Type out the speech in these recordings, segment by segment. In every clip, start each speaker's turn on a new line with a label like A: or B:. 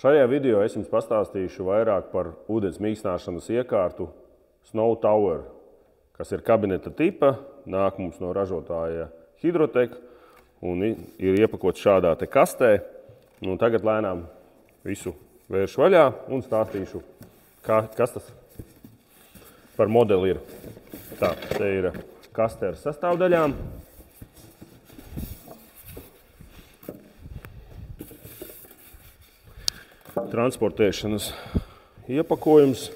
A: Šajā video es jums pastāstīšu vairāk par ūdens mīkstināšanas iekārtu Snow Tower, kas ir kabineta tipa, nāk mums no ražotāja Hydrotec un ir iepakots šādā te kastē. Un tagad lēnām visu vēršu vaļā un stāstīšu, kas tas par modeli ir. Tā, te ir kaste ar sastāvdaļām. Transportēšanas iepakojums.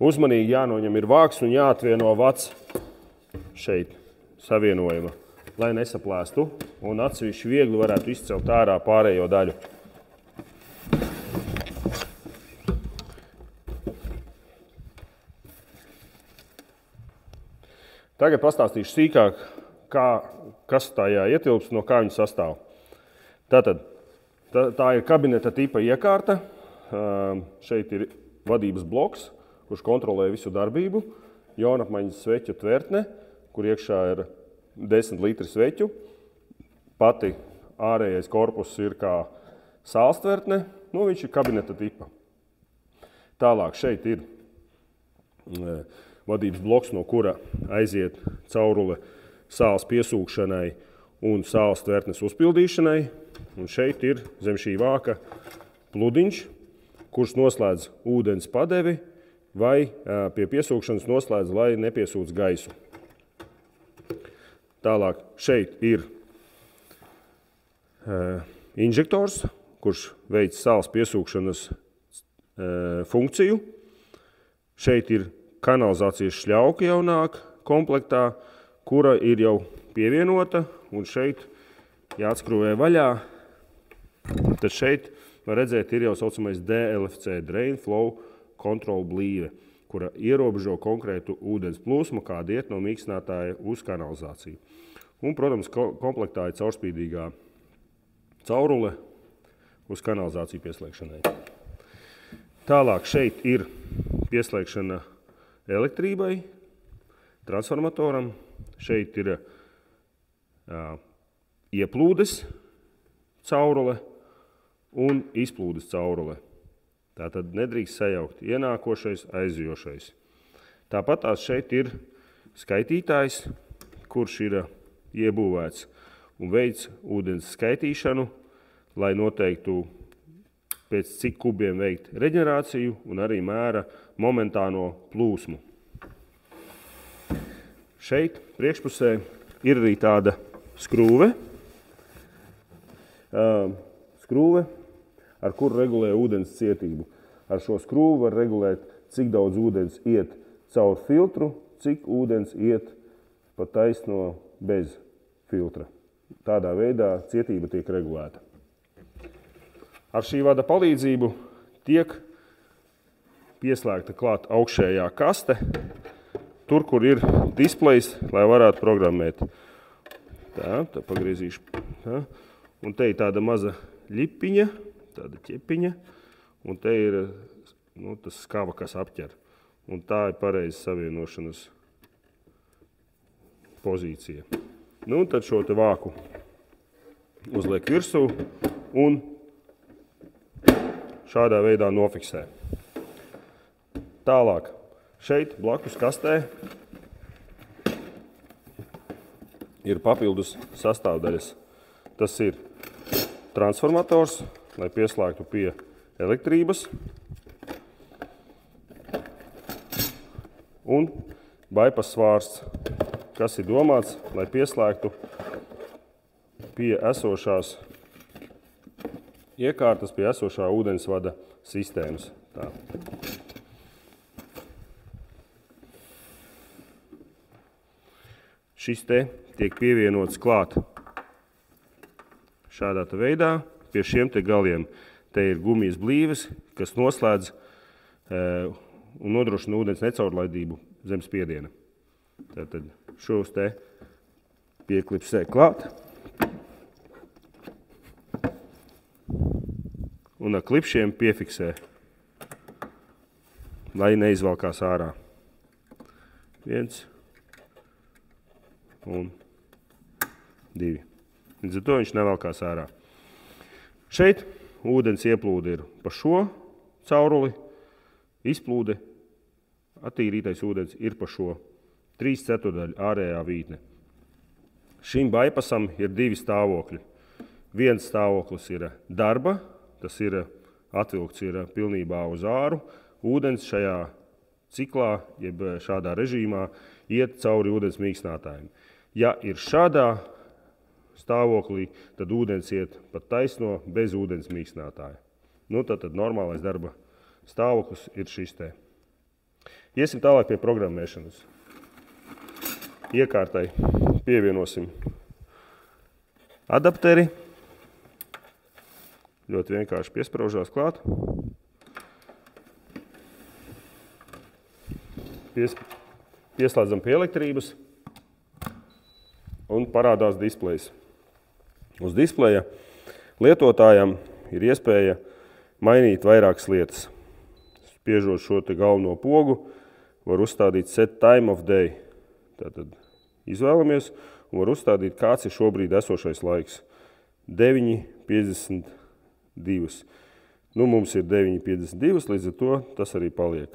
A: Uzmanīgi jānoņem ir vāks un jāatvieno vats šeit savienojuma, lai nesaplēstu un atsevišķi viegli varētu izcelt ārā pārējo daļu. Tagad pastāstīšu sīkāk, kas tajā ietilpst, no kā viņa sastāv. Tātad, tā ir kabineta tipa iekārta. Šeit ir vadības bloks, kurš kontrolē visu darbību, jaunapmaiņas sveķu tvertne, kur iekšā ir 10 litri sveķu. Pati ārējais korpus ir kā sāls tvertne, viņš ir kabineta tipa. Tālāk šeit ir vadības bloks, no kura aiziet caurule sāls piesūkšanai un sāls tvertnes uzpildīšanai. Un šeit ir zem šī vāka pludiņš, kurš noslēdz ūdens padevi vai pie piesūkšanas noslēdz, lai nepiesūc gaisu. Tālāk šeit ir inžektors, kurš veic sāls piesūkšanas funkciju. Šeit ir kanalizācijas šļauka jaunāk komplektā, kura ir jau pievienota, un šeit jāatskrūvē vaļā. Tad šeit var redzēt, ir jau saucamais DLFC, Drain Flow Control blīve, kura ierobežo konkrētu ūdens plūsmu, kāda iet no mīkstinātāja uz kanalizāciju. Un, protams, komplektā ir caurspīdīgā caurule uz kanalizāciju pieslēgšanai. Tālāk šeit ir pieslēgšana elektrībai, transformatoram. Šeit ir ieplūdes caurule un izplūdes caurule. Tātad nedrīkst sajaukt ienākošais, aizijošais. Tāpat šeit ir skaitītājs, kurš ir iebūvēts un veic ūdens skaitīšanu, lai noteiktu pēc cik kubiem veikt reģenerāciju un arī mēra momentāno plūsmu. Šeit priekšpusē ir arī tāda skrūve, ar kuru regulē ūdens cietību. Ar šo skrūvu var regulēt, cik daudz ūdens iet caur filtru, cik ūdens iet pa taisno bez filtra. Tādā veidā cietība tiek regulēta. Ar šī vada palīdzību tiek pieslēgta klāt augšējā kaste, tur, kur ir displejs, lai varētu programmēt. Tā pagriezīšu. Tā. Un te ir tāda maza ļipiņa, tāda ķepiņa, un te ir tas skava, kas apķer. Un tā ir pareiza savienošanas pozīcija. Un tad šo te vāku uzliek virsū un šādā veidā nofiksē. Tālāk, šeit blakus kastē ir papildus sastāvdaļas. Tas ir transformators, lai pieslēgtu pie elektrības, un bypass svārsts, kas ir domāts, lai pieslēgtu pie esošās iekārtas, pie esošā ūdensvada sistēmas. Tā. Šis te tiek pievienots klāt šādā veidā. Pie šiem te galiem te ir gumijas blīves, kas noslēdz un nodrošina ūdens necaurlaidību zem spiediena. Tātad šos te pieklipsē klāt un ar klipšiem piefiksē, lai neizvalkās ārā. 1 un 2. Līdz ar to viņš nevelkās ārā. Šeit ūdens ieplūde ir pa šo cauruli, izplūde, attīrītais ūdens ir pa šo 3/4 ārējā vītne. Šim baipasam ir 2 stāvokļi. Viens stāvoklis ir darba, tas ir atvilkts ir pilnībā uz āru. Ūdens šajā ciklā, jeb šādā režīmā, iet cauri ūdens mīkstinātājiem. Ja ir šādā stāvoklī, tad ūdens iet pat taisno bez ūdens mīkstinātāja. Tad normālais darba stāvoklis ir šis te. Iesim tālāk pie programmēšanas. Iekārtai pievienosim adapteri. Ļoti vienkārši piespraužās klāt. Pieslēdzam pie elektrības un parādās displejs. Uz displeja lietotājam ir iespēja mainīt vairākas lietas. Spiežot šo te galveno pogu, var uzstādīt set time of day. Tātad izvēlamies un var uzstādīt, kāds ir šobrīd esošais laiks. 9:52. Mums ir 9:52, līdz ar to tas arī paliek.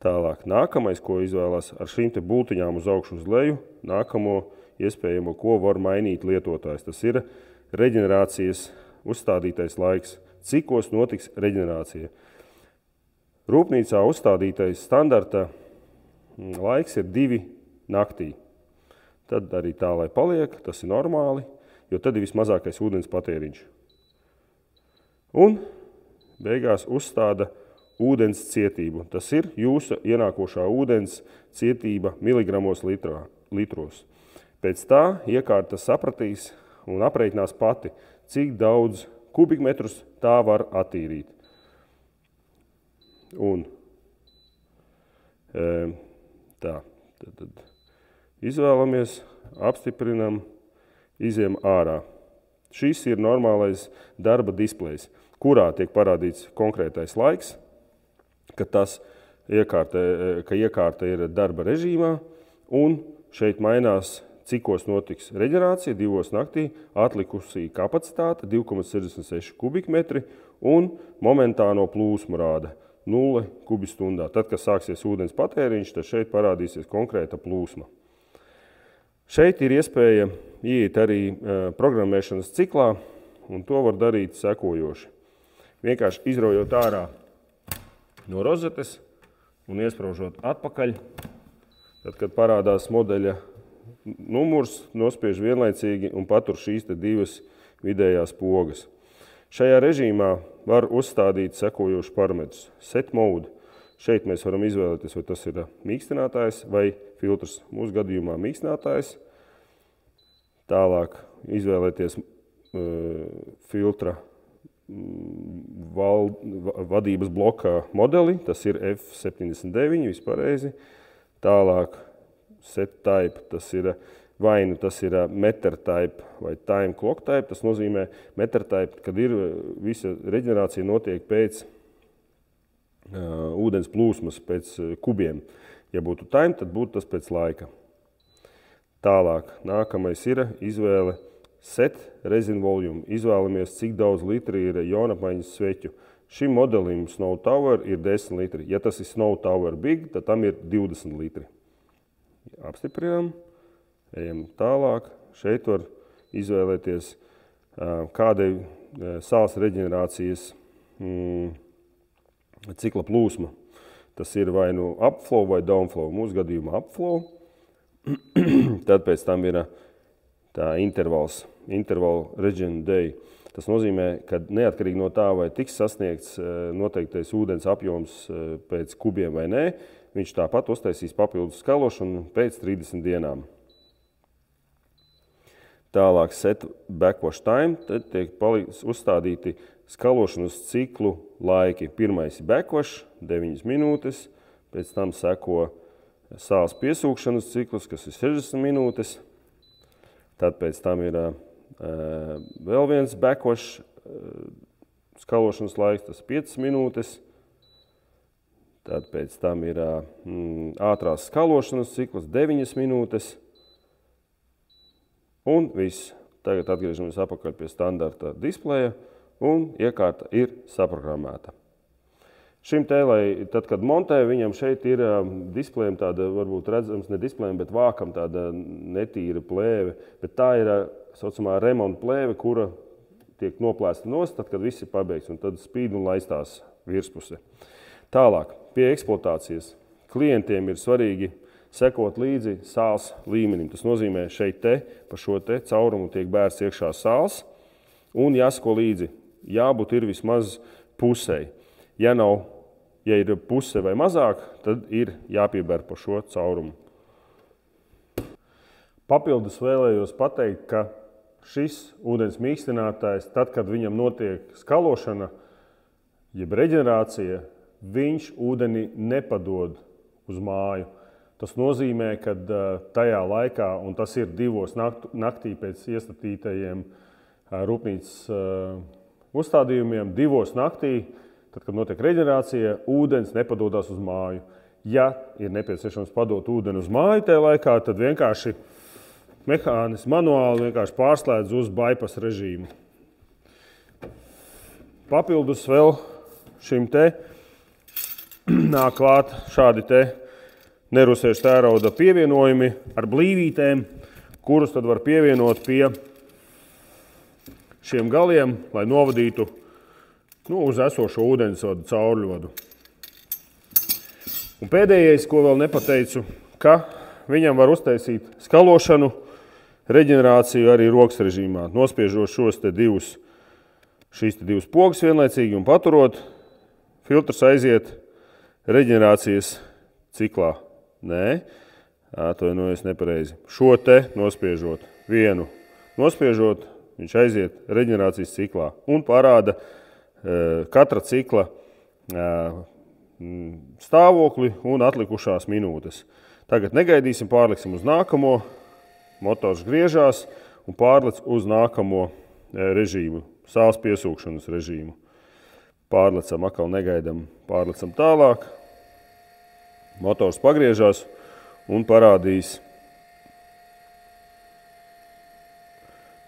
A: Tālāk nākamais, ko izvēlās ar šīm te bultiņām uz augšu uz leju, nākamo iespējamo, ko var mainīt lietotājs. Tas ir reģenerācijas uzstādītais laiks. Cikos notiks reģenerācija? Rūpnīcā uzstādītais standarta laiks ir 2 naktī. Tad arī tā, lai paliek, tas ir normāli, jo tad ir vismazākais ūdens patēriņš. Un beigās uzstāda ūdens cietību. Tas ir jūsu ienākošā ūdens cietība miligramos litros. Pēc tā iekārta sapratīs un aprēķinās pati, cik daudz kubikmetrus tā var attīrīt. Un tā, tad izvēlamies, apstiprinam, iziem ārā. Šis ir normālais darba displejs, kurā tiek parādīts konkrētais laiks, ka iekārta ir darba režīmā, un šeit mainās, cikos notiks reģenerācija, 2 naktī, atlikusī kapacitāte 2,66 kubikmetri un momentāno plūsmu rāda 0 kubistundā. Tad, kad sāksies ūdens patēriņš, tad šeit parādīsies konkrēta plūsma. Šeit ir iespēja ieiet arī programmēšanas ciklā, un to var darīt sekojoši. Vienkārši izraujot ārā no rozetes un iespraužot atpakaļ, tad, kad parādās modeļa numurs, nospiež vienlaicīgi un patur šīs te 2 vidējās pogas. Šajā režīmā var uzstādīt sekojošus parametrus. Set mode. Šeit mēs varam izvēlēties, vai tas ir mīkstinātājs vai filtrs. Mūsu gadījumā mīkstinātājs. Tālāk izvēlēties filtra vadības bloka modeli. Tas ir F79, vispareizi. Tālāk set type, tas ir vai nu tas ir meter type vai time clock type. Tas nozīmē meter type, kad ir visa reģenerācija notiek pēc ūdens plūsmas, pēc kubiem. Ja būtu time, tad būtu tas pēc laika. Tālāk, nākamais ir izvēle set resin volume. Izvēlamies, cik daudz litri ir jonapmaiņas sveķu. Šim modelim Snow Tower ir 10 litri. Ja tas ir Snow Tower Big, tad tam ir 20 litri. Apstiprinām, ejam tālāk. Šeit var izvēlēties, kāda ir sāls reģenerācijas cikla plūsma. Tas ir vai nu upflow vai downflow. Mūsu gadījumā upflow. Tad pēc tam ir tā interval regen day. Tas nozīmē, ka neatkarīgi no tā, vai tiks sasniegts noteiktais ūdens apjoms pēc kubiem vai nē, viņš tāpat uztaisīs papildus skalošanu pēc 30 dienām. Tālāk set backwash time, tad tiek uzstādīti skalošanas ciklu laiki. Pirmais ir backwash, 9 minūtes, pēc tam seko sāls piesūkšanas cikls, kas ir 60 minūtes. Tad pēc tam ir vēl viens backwash skalošanas laiks, tas 5 minūtes. Tad pēc tam ir ātrās skalošanas cikls, 9 minūtes. Un viss. Tagad atgriežamies atpakaļ pie standarta displeja un iekārta ir saprogrammēta. Šim te, lai tad, kad montē, viņam šeit ir displejam tāda, varbūt redzams, ne displejam, bet vākam tāda netīra plēve, bet tā ir saucamā remonta plēve, kura tiek noplēsta nost, tad, kad viss ir pabeigts, un tad spīd un laistās virspuse. Tālāk, pie eksploatācijas. Klientiem ir svarīgi sekot līdzi sāls līmenim. Tas nozīmē, šeit te, pa šo te caurumu tiek bērts iekšā sāls, un jāsako līdzi. Jābūt ir vismaz pusei. Ja ir puse vai mazāk, tad ir jāpiebēr pa šo caurumu. Papildus vēlējos pateikt, ka šis ūdens mīkstinātājs, tad, kad viņam notiek skalošana, jeb reģenerācija, viņš ūdeni nepadod uz māju. Tas nozīmē, ka tajā laikā, un tas ir 2 naktī pēc iestatītajiem rūpnīcas uzstādījumiem, 2 naktī, tad, kad notiek reģenerācija, ūdens nepadodās uz māju. Ja ir nepieciešams padot ūdeni uz māju tajā laikā, tad vienkārši mehāniski manuāli vienkārši pārslēdz uz bypass režīmu. Papildus vēl šim te nāk klāt šādi te nerusēšu tērauda pievienojumi ar blīvītēm, kurus tad var pievienot pie šiem galiem, lai novadītu uz esošo ūdensvadu caurļvadu. Un pēdējais, ko vēl nepateicu, ka viņam var uztaisīt skalošanu, reģenerāciju arī rokas režīmā, nospiežot šīs divas pogas vienlaicīgi un paturot, filtrs aiziet reģenerācijas ciklā. Nē, atvainojos nepareizi. Šo te nospiežot, vienu nospiežot, viņš aiziet reģenerācijas ciklā un parāda katra cikla stāvokli un atlikušās minūtes. Tagad negaidīsim, pārliksim uz nākamo, motors griežās un pārlec uz nākamo režīmu, sāls piesūkšanas režīmu. Pārlecam, atkal negaidam, pārlecam tālāk, motors pagriežās un parādīs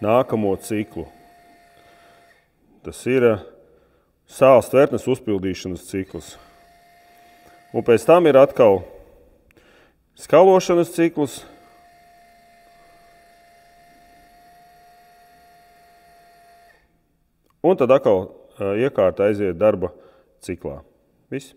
A: nākamo ciklu. Tas ir sāls tvertnes uzpildīšanas cikls. Un pēc tam ir atkal skalošanas cikls. Un tad atkal iekārta aiziet darba ciklā. Viss.